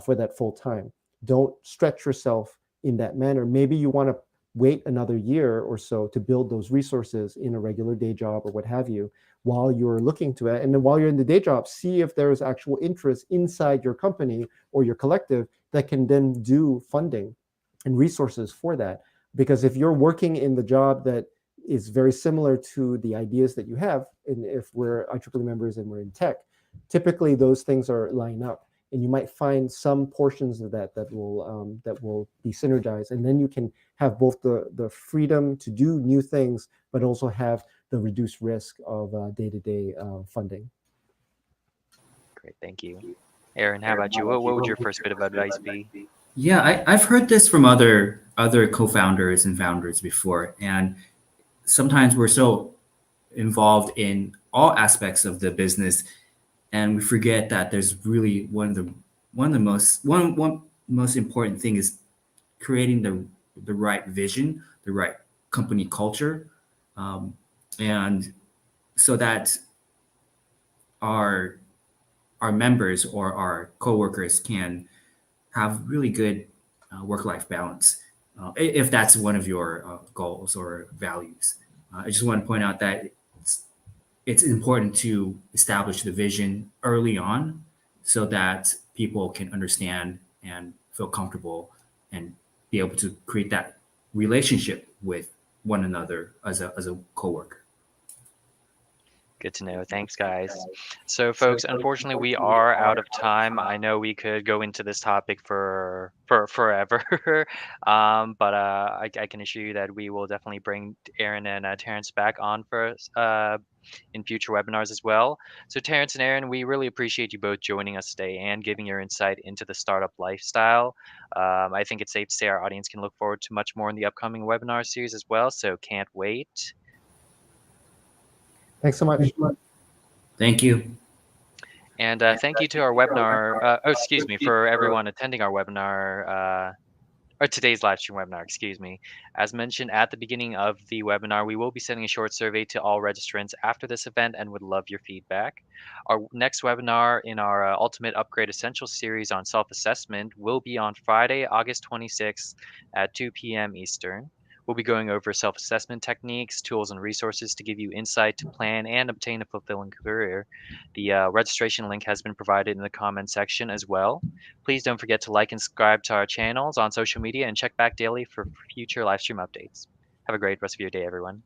for that full time. Don't stretch yourself in that manner. Maybe you want to wait another year or so to build those resources in a regular day job or what have you while you're looking to it. And then while you're in the day job, see if there's actual interest inside your company or your collective that can then do funding and resources for that. Because if you're working in the job that is very similar to the ideas that you have, and if we're IEEE members and we're in tech, typically those things are line up. And you might find some portions of that will be synergized, and then you can have both the freedom to do new things, but also have the reduced risk of day-to-day funding. Great, thank you. Aaron, how about you? What would your first bit of advice be? Yeah, I've heard this from other co-founders and founders before, and sometimes we're so involved in all aspects of the business, and we forget that there's really one most important thing is creating the right vision, the right company culture, and so that our members or our coworkers can have really good work-life balance, if that's one of your goals or values. I just want to point out that it's important to establish the vision early on so that people can understand and feel comfortable and be able to create that relationship with one another as a coworker. Good to know. Thanks, guys. So, folks, unfortunately, we are out of time. I know we could go into this topic for forever, but I can assure you that we will definitely bring Aaron and Terrence back on for in future webinars as well. So, Terrence and Aaron, we really appreciate you both joining us today and giving your insight into the startup lifestyle. I think it's safe to say our audience can look forward to much more in the upcoming webinar series as well. So, can't wait. Thanks so much. Thank you. And thank you to our webinar, excuse me, for everyone attending our webinar or today's live stream webinar, excuse me. As mentioned at the beginning of the webinar, we will be sending a short survey to all registrants after this event and would love your feedback. Our next webinar in our Ultimate Upgrade Essentials series on self-assessment will be on Friday, August 26th at 2 p.m. Eastern. We'll be going over self-assessment techniques, tools, and resources to give you insight to plan and obtain a fulfilling career. The registration link has been provided in the comment section as well. Please don't forget to like and subscribe to our channels on social media and check back daily for future live stream updates. Have a great rest of your day, everyone.